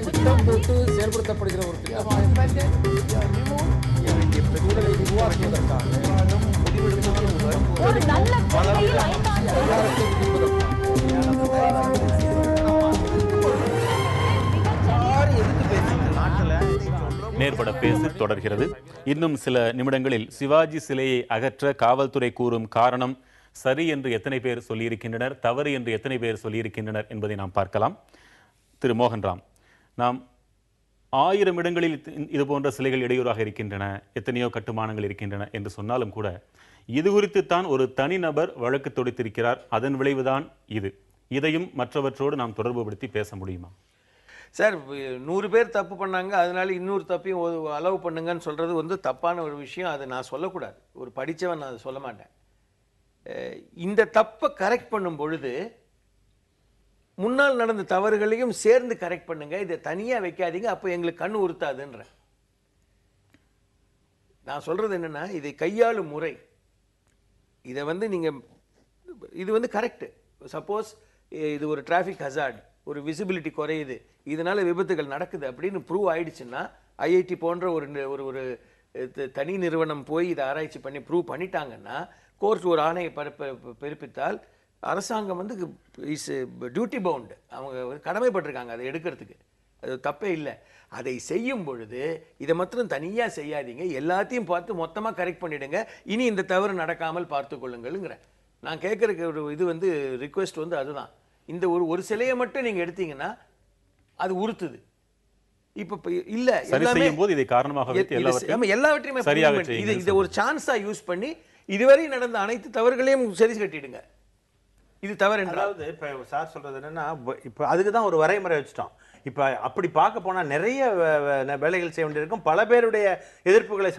திட்டம் போட்டு செயல்படுத்தப்படுகிற ஒரு சூழலை உருவாக்குவதற்காக நேர்பட பேசு தொடர்கிறது. இன்னும் சில நிமிடங்களில் சிவாஜி சிலையை அகற்ற காவல்துறை கூறும் காரணம் சரி என்று எத்தனை பேர் சொல்லியிருக்கின்றனர், தவறு என்று எத்தனை பேர் சொல்லியிருக்கின்றனர் என்பதை நாம் பார்க்கலாம். திரு மோகன்ராம், நாம் 1000 இடங்களில் இது போன்ற சிலைகள் இடையூறாக இருக்கின்றன, எத்தனையோ கட்டுமானங்கள் இருக்கின்றன என்று சொன்னாலும் கூட இது குறித்துத்தான் ஒரு தனிநபர் வழக்கு தொடுத்திருக்கிறார். அதன் விளைவுதான் இது. இதையும் மற்றவற்றோடு நாம் தொடர்புபடுத்தி பேச முடியுமா? சார், 100 பேர் தப்பு பண்ணாங்க, அதனால இன்னொரு தப்பையும் அலோவ் பண்ணுங்கன்னு சொல்கிறது வந்து தப்பான ஒரு விஷயம். அதை நான் சொல்லக்கூடாது. ஒரு படித்தவன் நான் அதை சொல்ல மாட்டேன். இந்த தப்பை கரெக்ட் பண்ணும் பொழுது முன்னால் நடந்த தவறுகளையும் சேர்ந்து கரெக்ட் பண்ணுங்க, இதை தனியாக வைக்காதீங்க, அப்போ எங்களுக்கு கண் உறுத்தாதுன்ற. நான் சொல்கிறது என்னென்னா, இதை கையாளும் முறை, இதை வந்து நீங்கள் இது வந்து கரெக்டு. சப்போஸ் இது ஒரு டிராஃபிக் ஹசார்ட், ஒரு விசிபிலிட்டி குறையுது, இதனால் விபத்துகள் நடக்குது அப்படின்னு ப்ரூவ் ஆயிடுச்சுன்னா, ஐஐடி போன்ற ஒரு தனி நிறுவனம் போய் இதை ஆராய்ச்சி பண்ணி ப்ரூவ் பண்ணிட்டாங்கன்னா, கோர்ட் ஒரு ஆணையை பிறப்பித்தால் அரசாங்கம் வந்து இஸ் டியூட்டி பவுண்டு, அவங்க கடமைப்பட்டிருக்காங்க அதை எடுக்கிறதுக்கு. அது தப்பே இல்லை. அதை செய்யும் பொழுது இதை மாத்திரம் தனியாக செய்யாதீங்க, எல்லாத்தையும் பார்த்து மொத்தமாக கரெக்ட் பண்ணிவிடுங்க, இனி இந்த தவறு நடக்காமல் பார்த்து கொள்ளுங்கள்ங்கிற நான் கேட்குறக்கு ஒரு இது வந்து ரிக்வெஸ்ட் வந்து அதுதான். இந்த ஒரு சிலையை மட்டும் நீங்கள் எடுத்தீங்கன்னா அது உறுத்துது. இப்போ இல்லை, இதை காரணமாக எல்லாவற்றையுமே இதை ஒரு சான்ஸா யூஸ் பண்ணி இதுவரை நடந்த அனைத்து தவறுகளையும் சரி கட்டிடுங்க. இது தவறு. அதாவது இப்போ சார் சொல்றது என்னன்னா, இப்போ அதுக்கு தான் ஒரு வரைமுறை வச்சுட்டோம். இப்போ அப்படி பார்க்க போனால் நிறைய வேலைகள் செய்ய வேண்டியிருக்கும், பல பேருடைய எதிர்ப்புகளை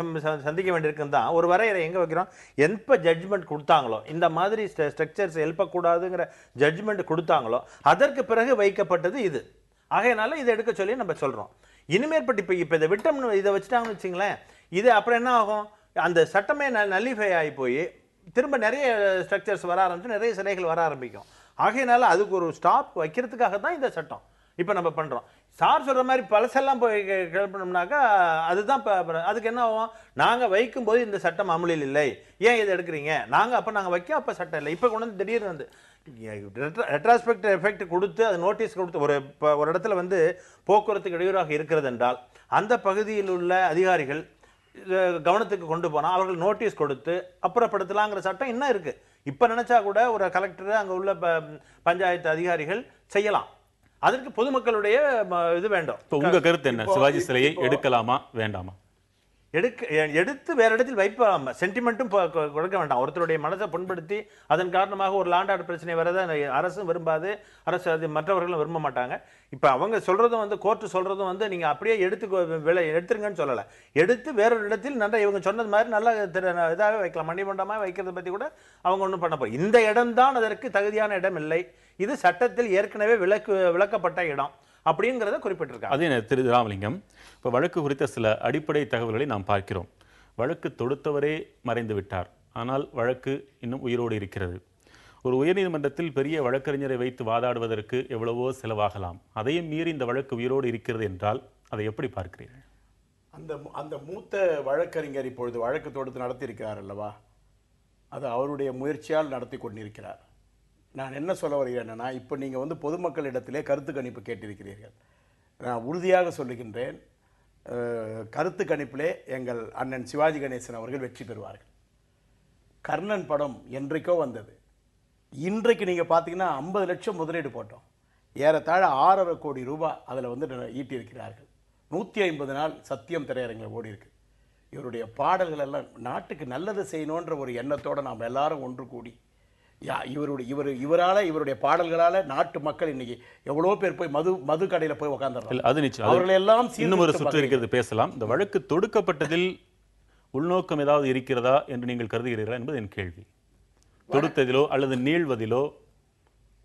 சந்திக்க வேண்டியிருக்கும். தான் ஒரு வரையறை எங்கே வைக்கிறோம், எப்போ ஜட்ஜ்மெண்ட் கொடுத்தாங்களோ, இந்த மாதிரி ஸ்ட்ரக்சர்ஸ் எழுப்பக்கூடாதுங்கிற ஜட்ஜ்மெண்ட் கொடுத்தாங்களோ அதற்கு பிறகு வைக்கப்பட்டது இது. ஆகையினால இதை எடுக்க சொல்லி நம்ம சொல்கிறோம். இனிமேற்பட்டு இப்போ இதை விட்டோம்னு இதை வச்சுட்டாங்கன்னு வச்சிங்களேன், இது அப்புறம் என்ன ஆகும், அந்த சட்டமே நல்லிஃபை ஆகி போய் திரும்ப நிறைய ஸ்ட்ரக்சர்ஸ் வர ஆரம்பிச்சு, நிறைய சிலைகள் வர ஆரம்பிக்கும். ஆகையினால அதுக்கு ஒரு ஸ்டாப் வைக்கிறதுக்காக தான் இந்த சட்டம் இப்போ நம்ம பண்ணுறோம். சார் சொல்கிற மாதிரி பழசெல்லாம் போய் கிளப்பினோம்னாக்கா அதுதான் இப்போ அதுக்கு என்ன ஆகும், நாங்கள் வைக்கும்போது இந்த சட்டம் அமலில் இல்லை, ஏன் இதை எடுக்கிறீங்க, நாங்கள் வைக்க அப்போ சட்டம் இல்லை, இப்போ கொண்டு வந்து திடீர்னு வந்து ரெட்ராஸ்பெக்ட் எஃபெக்ட் கொடுத்து அது நோட்டீஸ் கொடுத்து ஒரு இடத்துல வந்து போக்குவரத்துக்கு இடையூறாக இருக்கிறது என்றால் அந்த பகுதியில் உள்ள அதிகாரிகள் கவனத்துக்கு கொண்டு போனால் அவர்கள் நோட்டீஸ் கொடுத்து அப்புறப்படுத்தலாங்கிற சட்டம் இன்னும் இருக்குது. இப்போ நினச்சா கூட ஒரு கலெக்டர், அங்கே உள்ள பஞ்சாயத்து அதிகாரிகள் செய்யலாம். அதற்கு பொதுமக்களுடைய இது வேண்டும். இப்போ உங்கள் கருத்து என்ன, சிவாஜி சிலையை எடுக்கலாமா வேண்டாமா? எடுத்து வேற இடத்தில் வைப்பாம சென்டிமெண்ட்டும் கொடுக்க வேண்டாம். ஒருத்தருடைய மனசை புண்படுத்தி அதன் காரணமாக ஒரு லாண்ட் ஆர்டர் பிரச்சனை வரதை அரசும் விரும்பாது, அரசு அது மற்றவர்களும் விரும்ப மாட்டாங்க. இப்போ அவங்க சொல்றதும் வந்து கோர்ட்டு சொல்றதும் வந்து நீங்க அப்படியே எடுத்துருங்கன்னு சொல்லலை, எடுத்து வேறொரு இடத்தில் நல்லா இவங்க சொன்னது மாதிரி நல்லா இதாகவே வைக்கலாம், மணிமண்டமாக வைக்கிறத பற்றி கூட அவங்க ஒன்றும் பண்ண போய். இந்த இடம்தான் அதற்கு தகுதியான இடம் இல்லை, இது சட்டத்தில் ஏற்கனவே விளக்கப்பட்ட இடம் அப்படிங்கிறத குறிப்பிட்டிருக்காங்க. அதே திரு ராமலிங்கம், இப்போ வழக்கு குறித்த சில அடிப்படை தகவல்களை நாம் பார்க்கிறோம். வழக்கு தொடுத்தவரே மறைந்து விட்டார், ஆனால் வழக்கு இன்னும் உயிரோடு இருக்கிறது. ஒரு உயர்நீதிமன்றத்தில் பெரிய வழக்கறிஞரை வைத்து வாதாடுவதற்கு எவ்வளவோ செலவாகலாம், அதையும் மீறி இந்த வழக்கு உயிரோடு இருக்கிறது என்றால் அதை எப்படி பார்க்கிறீர்கள்? அந்த மூத்த வழக்கறிஞர் இப்பொழுது வழக்கு தொடுத்து நடத்தியிருக்கிறார் அல்லவா, அது அவருடைய முயற்சியால் நடத்தி கொண்டிருக்கிறார். நான் என்ன சொல்ல வருகிறேன்னா, இப்போ நீங்கள் வந்து பொதுமக்களிடத்திலே கருத்து கணிப்பு கேட்டிருக்கிறீர்கள். நான் உறுதியாக சொல்லுகின்றேன், கருத்து கணிப்பிலே எங்கள் அண்ணன் சிவாஜி கணேசன் அவர்கள் வெற்றி பெறுவார்கள். கர்ணன் படம் என்றைக்கோ வந்தது, இன்றைக்கு நீங்கள் பார்த்தீங்கன்னா 50 லட்சம் முதலீடு போட்டோம், ஏறத்தாழ 6.5 கோடி ரூபாய் அதில் வந்து ஈட்டியிருக்கிறார்கள். 150 நாள் சத்தியம் திரையரங்கில் ஓடி இருக்கு. இவருடைய பாடல்கள் எல்லாம் நாட்டுக்கு நல்லது செய்யணுன்ற ஒரு எண்ணத்தோடு நாம் எல்லாரும் ஒன்று கூடி இவருடைய பாடல்களால நாட்டு மக்கள் இன்னைக்கு எவ்வளவு பேர் போய் மது கடையில போய் உட்கார்ந்துறாங்க. அது நிச்சயம். அவர்கள் எல்லாம் இன்னும் ஒரு சுற்று இருக்கிறது, பேசலாம். இந்த வழக்கு தொடுக்கப்பட்டதில் உள்நோக்கம் ஏதாவது இருக்கிறதா என்று நீங்கள் கருதுகிறீர்களா என்பது என் கேள்வி. தொடுத்ததிலோ அல்லது நீள்வதிலோ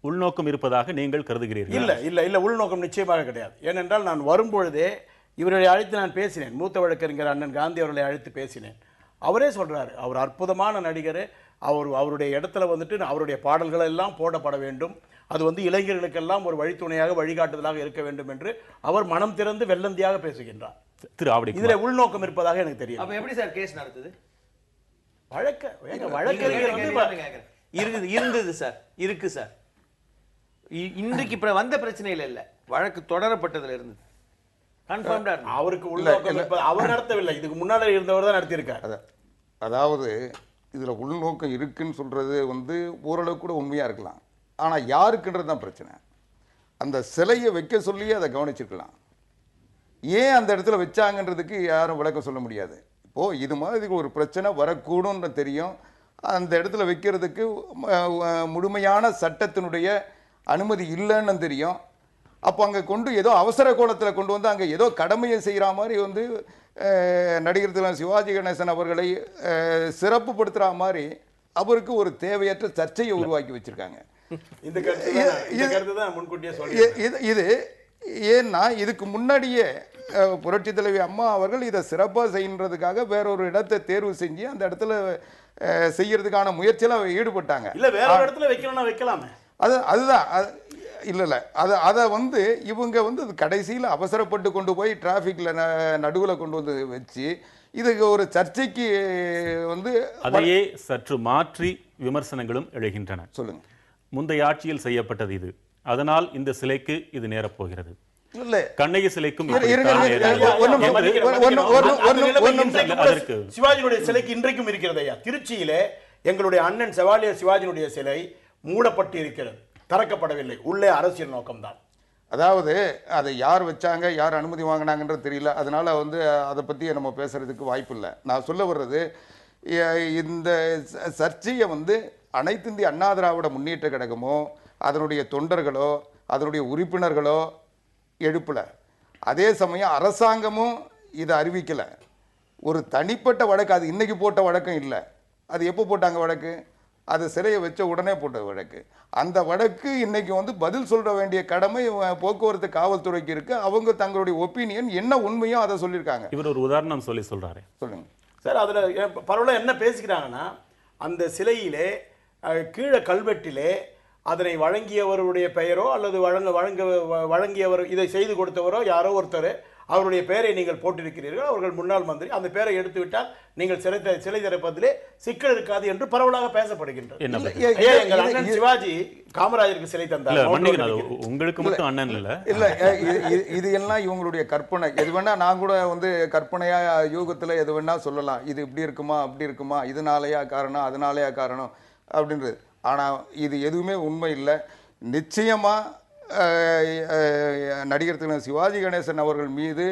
உள்நோக்கம் இருப்பதாக நீங்கள் கருதுகிறீர்கள்? இல்ல இல்ல இல்ல, உள்நோக்கம் நிச்சயமாக கிடையாது. ஏனென்றால் நான் வரும்பொழுதே இவர்களை அழைத்து நான் பேசினேன், மூத்த வழக்கறிஞர் அண்ணன் காந்தி அவர்களை அழைத்து பேசினேன். அவரே சொல்றாரு, அவர் அற்புதமான நடிகர், அவருடைய இடத்துல வந்துட்டு அவருடைய பாடல்கள் எல்லாம் போடப்பட வேண்டும், அது வந்து இளைஞர்களுக்கெல்லாம் ஒரு வழித்துணையாக வழிகாட்டுதலாக இருக்க வேண்டும் என்று அவர் மனம் திறந்து வெள்ளந்தியாக பேசுகின்றார். திரு ஆவடி இதுல உள்நோக்கம் இருப்பதாக எனக்கு தெரியும். அப்ப எப்படி சார் கேஸ் நடத்துது? வழக்கறிஞர் வந்து இருந்தது சார், இருக்கு சார். இன்றைக்கு இப்ப வந்த பிரச்சனையில இல்ல, வழக்கு தொடரப்பட்டதுல இருந்தது. கன்ஃபார்ம்டா அவருக்கு உள்நோக்கம் இருப்பது அவர் நடத்தவில்லை, இதுக்கு முன்னாடி இருந்தவர் தான் நடத்தியிருக்கார். அதாவது இதில் உள்நோக்கம் இருக்குன்னு சொல்கிறது வந்து ஓரளவுக்கு கூட உண்மையாக இருக்கலாம். ஆனால் யாருக்குன்றது தான் பிரச்சனை. அந்த சிலையை வைக்க சொல்லி அதை கவனிச்சிருக்கலாம். ஏன் அந்த இடத்துல வச்சாங்கன்றதுக்கு யாரும் விளக்கம் சொல்ல முடியாது. இப்போது இது மாதிரி ஒரு பிரச்சனை வரக்கூடும்னு தெரியும். அந்த இடத்துல வைக்கிறதுக்கு முழுமையான சட்டத்தினுடைய அனுமதி இல்லைன்னு தெரியும். அப்போ அங்கே கொண்டு ஏதோ அவசர கோலத்தில் கொண்டு வந்து அங்கே ஏதோ கடமையை செய்கிற மாதிரி வந்து நடிகர் திரு சிவாஜி கணேசன் அவர்களை சிறப்புப்படுத்துகிற மாதிரி அவருக்கு ஒரு தேவையற்ற சர்ச்சையை உருவாக்கி வச்சிருக்காங்க. இது ஏன்னா இதுக்கு முன்னாடியே புரட்சி தலைவி அம்மா அவர்கள் இதை சிறப்பாக செய்யறதுக்காக வேறொரு இடத்தை தேர்வு செஞ்சு அந்த இடத்துல செய்யறதுக்கான முயற்சியில் ஈடுபட்டாங்க. இல்லை வேற ஒரு இடத்துல வைக்கணும்னா வைக்கலாமே. அதுதான் இல்லை அதை வந்து இவங்க வந்து கடைசியில் அவசரப்பட்டு கொண்டு போய் டிராஃபிக்கில் நடுவில் கொண்டு வந்து வச்சு இதுக்கு ஒரு சர்ச்சைக்கு வந்து அதையே சற்று மாற்றி விமர்சனங்களும் எழுகின்றன. சொல்லுங்க. முந்தைய ஆட்சியில் செய்யப்பட்டது இது, அதனால் இந்த சிலைக்கு இது நேரப்போகிறது. கண்ணகி சிலைக்கும் சிவாஜியுடைய சிலைக்கு இன்றைக்கும் இருக்கிறது ஐயா. திருச்சியிலே எங்களுடைய அண்ணன் செவாலியர் சிவாஜியுடைய சிலை மூடப்பட்டு இருக்கிறது, திறக்கப்படவில்லை. உள்ளே அரசியல் நோக்கம்தான். அதாவது அதை யார் வச்சாங்க, யார் அனுமதி வாங்கினாங்கன்றது தெரியல. அதனால வந்து அதை பற்றி நம்ம பேசுறதுக்கு வாய்ப்பு இல்லை. நான் சொல்ல வர்றது, இந்த சர்ச்சையை வந்து அனைத்து இந்திய அண்ணா திராவிட முன்னேற்ற கழகமோ அதனுடைய தொண்டர்களோ அதனுடைய உறுப்பினர்களோ எழுப்பல. அதே சமயம் அரசாங்கமும் இதை அறிவிக்கலை. ஒரு தனிப்பட்ட வழக்கு, அது இன்னைக்கு போட்ட வழக்கம் இல்லை. அது எப்போ போட்டாங்க வழக்கு? அது சிலையை வச்ச உடனே போட்ட வழக்கு. அந்த வழக்கு இன்னைக்கு வந்து பதில் சொல்ல வேண்டிய கடமை போக்குவரத்து காவல்துறைக்கு இருக்கு. அவங்க தங்களுடைய ஒப்பீனியன் என்ன உண்மையோ அதை சொல்லியிருக்காங்க. இவர் ஒரு உதாரணம் சொல்றாரு. சொல்லுங்க சார். அதுல பரவாயில்ல என்ன பேசிக்கிறாங்கன்னா, அந்த சிலையிலே கீழே கல்வெட்டிலே அதனை வழங்கியவருடைய பெயரோ அல்லது வழங்கியவர் இதை செய்து கொடுத்தவரோ யாரோ ஒருத்தர் அவருடைய பெயரை நீங்கள் போட்டிருக்கிறீர்கள், அவர்கள் முன்னாள் மந்திரி, அந்த பெயரை எடுத்து விட்டால் நீங்கள் சிலை திறப்பதிலே சிக்கல் இருக்காது என்று பரவலாக பேசப்படுகின்றது. எங்கள் அண்ணன் சிவாஜி காமராஜருக்கு சிலை தந்தார். உங்களுக்கு மட்டும் அண்ணன் இல்ல. இது எல்லாம் இவங்களுடைய கற்பனை. எது வேணா நான் கூட வந்து கற்பனையா யூகத்துல எது வேணா சொல்லலாம். இது இப்படி இருக்குமா அப்படி இருக்குமா, இதனாலயா காரணம் அதனாலயா காரணம் அப்படின்றது. ஆனா இது எதுவுமே உண்மை இல்லை. நிச்சயமா நடிகர் திரு சிவாஜி கணேசன் அவர்கள் மீது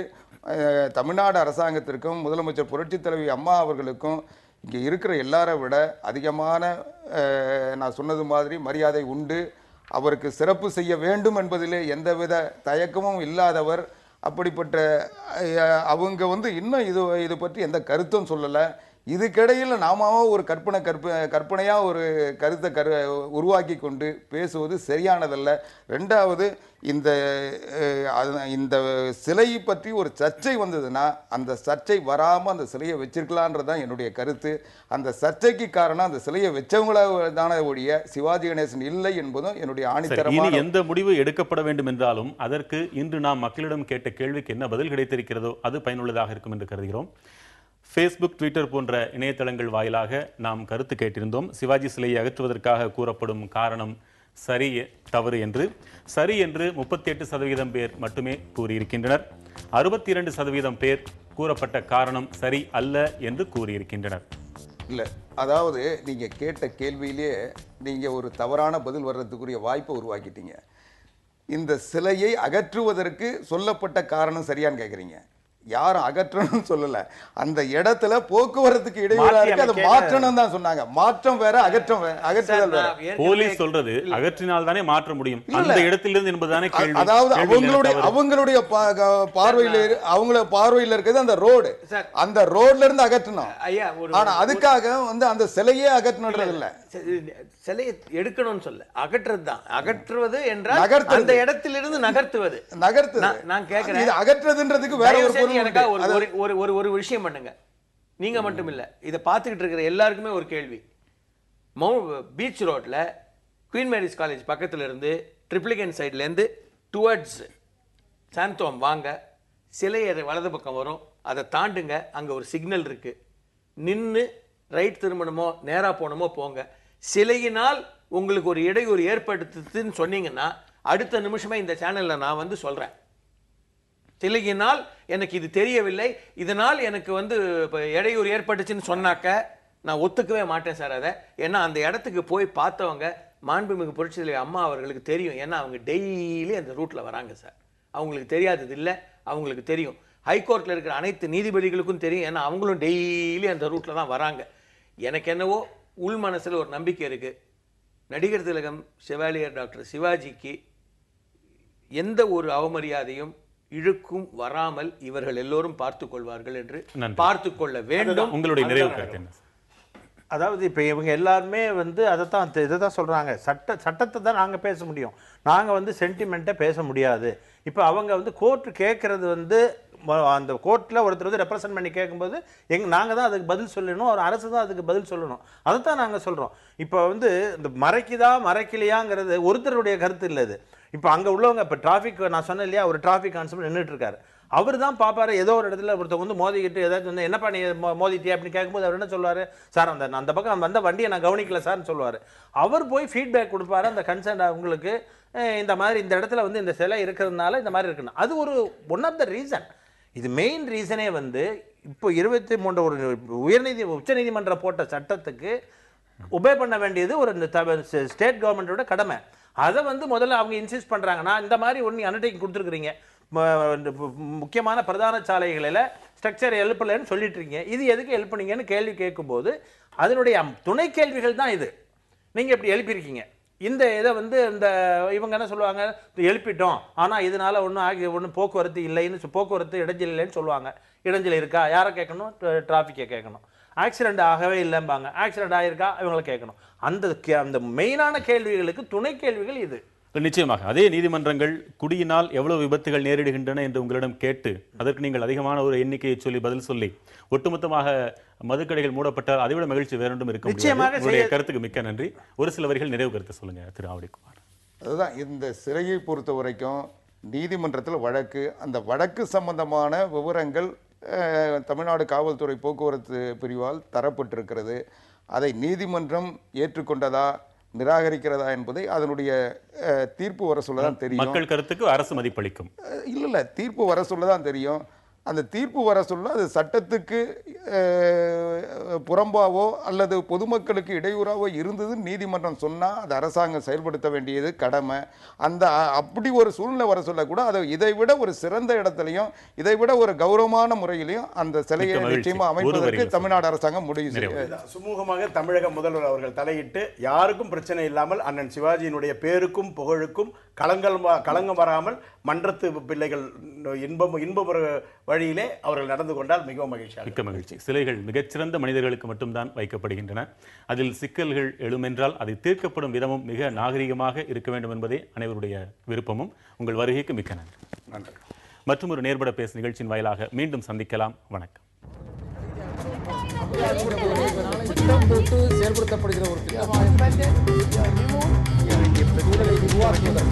தமிழ்நாடு அரசாங்கத்திற்கும் முதலமைச்சர் புரட்சி தலைவி அம்மா அவர்களுக்கும் இங்கே இருக்கிற எல்லாரை விட அதிகமான நான் சொன்னது மாதிரி மரியாதை உண்டு. அவருக்கு சிறப்பு செய்ய வேண்டும் என்பதிலே எந்தவித தயக்கமும் இல்லாதவர். அப்படிப்பட்ட அவங்க வந்து இன்னும் இது பற்றி எந்த கருத்தும் சொல்லலை. இதுக்கிடையில் நாமாவோ ஒரு கற்பனையாக ஒரு கருத்தை உருவாக்கி கொண்டு பேசுவது சரியானதல்ல. ரெண்டாவது, இந்த சிலை பற்றி ஒரு சர்ச்சை வந்ததுன்னா அந்த சர்ச்சை வராமல் அந்த சிலையை வச்சிருக்கலான்றது தான் என்னுடைய கருத்து. அந்த சர்ச்சைக்கு காரணம் அந்த சிலையை வச்சவங்களான ஒழிய சிவாஜி கணேசன் இல்லை என்பதும் என்னுடைய ஆணித்தரமான. எந்த முடிவு எடுக்கப்பட வேண்டும் என்றாலும் அதற்கு இன்று நாம் மக்களிடம் கேட்ட கேள்விக்கு என்ன பதில் கிடைத்திருக்கிறதோ அது பயனுள்ளதாக இருக்கும் என்று கருதுகிறோம். ஃபேஸ்புக், ட்விட்டர் போன்ற இணையதளங்கள் வாயிலாக நாம் கருத்து கேட்டிருந்தோம். சிவாஜி சிலையை அகற்றுவதற்காக கூறப்படும் காரணம் சரி தவறு என்று. சரி என்று 38% பேர் மட்டுமே கூறியிருக்கின்றனர். 62% பேர் கூறப்பட்ட காரணம் சரி அல்ல என்று கூறியிருக்கின்றனர். இல்லை, அதாவது நீங்கள் கேட்ட கேள்வியிலே நீங்கள் ஒரு தவறான பதில் வர்றதுக்குரிய வாய்ப்பை உருவாக்கிட்டீங்க. இந்த சிலையை அகற்றுவதற்கு சொல்லப்பட்ட காரணம் சரியான்னு கேட்குறீங்க. யாரும் அகற்றணும்னு சொல்லல. அந்த இடத்துல போக்குவரத்துக்கு இடையூறா இருக்கு, அதை மாற்றணும் தான் சொன்னாங்க. மாற்றம் வேற, அகற்றுதல் வேற. போலீஸ் சொல்றது அகற்றினால் தானே மாற்ற முடியும் அந்த இடத்திலிருந்து என்பதுதானே கேள்வி. அதாவது அவங்களுடைய பார்வையில இருக்கிறது அந்த ரோடு, அந்த ரோட்ல இருந்து அகற்றணும். ஆனா அதுக்காக வந்து அந்த சிலையே அகற்றணுன்றது இல்ல. சிலையை எடுக்கணும்னு சொல்ல, அகற்றுறது தான். அகற்றுவது என்றால் அந்த இடத்திலிருந்து நகர்த்துவது. நான் கேட்கிறேன், அகற்றுறதுன்றதுக்கு வேற ஒரு பொருள். ஒரு விஷயம் பண்ணுங்க. நீங்க மட்டும் இல்ல, இதை பார்த்துக்கிட்டு இருக்கிற எல்லாருக்குமே ஒரு கேள்வி. பீச் ரோட்ல குயின் மேரிஸ் காலேஜ் பக்கத்தில் இருந்து ட்ரிப்ளிகன் சைட்லேருந்து டுவர்ட்ஸ் சாந்தோம் வாங்க, சிலையை வலது பக்கம் வரும், அதை தாண்டுங்க, அங்கே ஒரு சிக்னல் இருக்குது, நின்று ரைட் திரும்பணுமோ நேராக போகணுமோ போங்க. சிலையினால் உங்களுக்கு ஒரு இடையூறு ஏற்படுத்துதுன்னு சொன்னீங்கன்னா அடுத்த நிமிஷமே இந்த சேனலில் நான் வந்து சொல்கிறேன், சிலையினால் எனக்கு இது தெரியவில்லை, இதனால் எனக்கு வந்து இப்போ இடையூறு ஏற்பட்டுச்சுன்னு சொன்னாக்க நான் ஒத்துக்கவே மாட்டேன் சார் அதை. ஏன்னா அந்த இடத்துக்கு போய் பார்த்தவங்க மாண்புமிகு புரட்சித்தலைவி அம்மா அவர்களுக்கு தெரியும். ஏன்னா அவங்க டெய்லி அந்த ரூட்டில் வராங்க சார். அவங்களுக்கு தெரியாதது இல்லை, அவங்களுக்கு தெரியும். ஹைகோர்ட்டில் இருக்கிற அனைத்து நீதிபதிகளுக்கும் தெரியும், ஏன்னா அவங்களும் டெய்லி அந்த ரூட்டில் தான் வராங்க. எனக்கு என்னவோ உள் மனசில் ஒரு நம்பிக்கை இருக்குது, நடிகர் திலகம் செவாலியர் டாக்டர் சிவாஜிக்கு எந்த ஒரு அவமரியாதையும் இழுக்கும் வராமல் இவர்கள் எல்லோரும் பார்த்துக் கொள்வார்கள் என்று பார்த்துக் கொள்ள வேண்டும். உங்களுடைய நிறைவு கருத்து என்ன? அதாவது இப்போ இவங்க எல்லாருமே வந்து இதை தான் சொல்கிறாங்க, சட்டத்தை தான் நாங்கள் பேச முடியும், நாங்கள் வந்து சென்டிமெண்ட்டை பேச முடியாது. இப்போ அவங்க வந்து கோர்ட்டு கேட்குறது வந்து அந்த கோர்ட்டில் ஒருத்தர் வந்து ரெப்ரசன்ட் பண்ணி கேட்கும்போது நாங்கள் தான் அதுக்கு பதில் சொல்லணும், ஒரு அரசு தான் அதுக்கு பதில் சொல்லணும். அதை தான் நாங்கள் சொல்கிறோம். இப்போ வந்து இந்த மறைக்குதா மறைக்கலையாங்கிறது ஒருத்தருடைய கருத்து இல்லை. இது இப்போ அங்கே உள்ளவங்க இப்போ டிராஃபிக் நான் சொன்னேன் இல்லையா, ஒரு டிராஃபிக் கான்ஸ்டபிள் நின்றுட்டு இருக்காரு, அவர் தான் பார்ப்பாரு ஏதோ ஒரு இடத்துல ஒருத்தவங்க வந்து மோதிக்கிட்டு ஏதாச்சும் வந்து என்னப்பா நீ மோதிட்டே அப்படின்னு கேட்கும்போது அவர் என்ன சொல்லுவார், சார் அந்த பக்கம் வந்த வண்டியை நான் கவனிக்கல சார்னு சொல்லுவார். அவர் போய் ஃபீட்பேக் கொடுப்பாரு அந்த கன்சர்ன் அவங்களுக்கு, இந்த மாதிரி இந்த இடத்துல வந்து இந்த சிலை இருக்கிறதுனால இந்த மாதிரி இருக்குன்னு. அது ஒரு ஒன் ஆஃப் த ரீசன். இது மெயின் ரீசனே வந்து இப்போ 23 ஒரு உச்சநீதிமன்ற போட்ட சட்டத்துக்கு உபே பண்ண வேண்டியது ஒரு ஸ்டேட் கவர்மெண்ட்டோட கடமை. அதை வந்து முதல்ல அவங்க இன்சிஸ்ட் பண்ணுறாங்கன்னா இந்த மாதிரி ஒன்று அண்டர்டேக்கிங் கொடுத்துருக்குறீங்க, முக்கியமான பிரதான சாலைகளில் ஸ்ட்ரக்சர் எழுப்பலைன்னு சொல்லிட்டு இருக்கீங்க, இது எதுக்கு எழுப்புனீங்கன்னு கேள்வி கேட்கும்போது அதனுடைய துணை கேள்விகள் தான் இது. நீங்கள் இப்படி எழுப்பியிருக்கீங்க, இந்த இதை வந்து இந்த இவங்க என்ன சொல்லுவாங்க, எழுப்பிட்டோம் ஆனால் இதனால் ஒன்றும் போக்குவரத்து இல்லைன்னு போக்குவரத்து இடைஞ்சல் இல்லைன்னு சொல்லுவாங்க. இடைஞ்சல் இருக்கா, யாரை கேட்கணும், டிராஃபிக்கை கேட்கணும். ஆக்சிடென்ட் ஆகவே இல்லைம்பாங்க, ஆக்சிடென்ட் ஆகிருக்கா இவங்களை கேட்கணும். அந்த மெயினான கேள்விகளுக்கு துணை கேள்விகள் இது. நிச்சயமாக அதே நீதிமன்றங்கள் குடியினால் எவ்வளவு விபத்துகள் நேரிடுகின்றன என்று உங்களிடம் கேட்டு அதற்கு நீங்கள் அதிகமான ஒரு எண்ணிக்கையை சொல்லி பதில் சொல்லி ஒட்டுமொத்தமாக மதுக்கடைகள் மூடப்பட்டால் அதைவிட மகிழ்ச்சி வேறொன்றும் இருக்க முடியாது. உங்களுடைய கருத்துக்கு மிக்க நன்றி. ஒரு சில வரிகள் நிறைவு கருத்து சொல்லுங்க திரு ஆவடிக்குமார். அதுதான் இந்த சிறையை பொறுத்த வரைக்கும் நீதிமன்றத்தில் வழக்கு, அந்த வழக்கு சம்பந்தமான விவரங்கள் தமிழ்நாடு காவல்துறை போக்குவரத்து பிரிவால் தரப்பட்டிருக்கிறது. அதை நீதிமன்றம் ஏற்றுக்கொண்டதா நிராகரிக்கிறதா என்பதை அதனுடைய தீர்ப்பு வர சொல்ல தான் தெரியும். மக்கள் கருத்துக்கு அரசு மதிப்பளிக்கும். இல்லை, தீர்ப்பு வர சொல்ல தான் தெரியும். அந்த தீர்ப்பு வர சொல்ல அது சட்டத்துக்கு புறம்பாவோ அல்லது பொதுமக்களுக்கு இடையூறாவோ இருந்தது நீதிமன்றம் சொன்னால் அது அரசாங்கம் செயல்படுத்த வேண்டியது கடமை. அப்படி ஒரு சூழ்நிலை வர சொல்லக்கூட அதை இதைவிட ஒரு சிறந்த இடத்துலையும் இதைவிட ஒரு கௌரவமான முறையிலையும் அந்த சிலையை நிச்சயமாக அமைப்பதற்கு தமிழ்நாடு அரசாங்கம் முடிவு செய்யும். சுமூகமாக தமிழக முதல்வர் அவர்கள் தலையிட்டு யாருக்கும் பிரச்சனை இல்லாமல் அண்ணன் சிவாஜியினுடைய பேருக்கும் புகழுக்கும் களங்கம் வராமல் மன்றத்து பிள்ளைகள் இன்பம் வழியிலே அவர்கள் நடந்து கொண்டால் மிகவும் மிக்க மகிழ்ச்சி. சிலைகள் மிகச்சிறந்த மனிதர்களுக்கு மட்டும்தான் வைக்கப்படுகின்றன. அதில் சிக்கல்கள் எழுமென்றால் அதை தீர்க்கப்படும் விதமும் மிக நாகரிகமாக இருக்க வேண்டும் என்பதே அனைவருடைய விருப்பமும். உங்கள் வருகைக்கு மிக்க நன்றி. நன்றி. மற்றும் ஒரு நேர்பட பேசு நிகழ்ச்சியின் வாயிலாக மீண்டும் சந்திக்கலாம். வணக்கம். செயல்படுத்தப்படுகிற ஒரு திட்டமாக உருவாக்குவதற்கு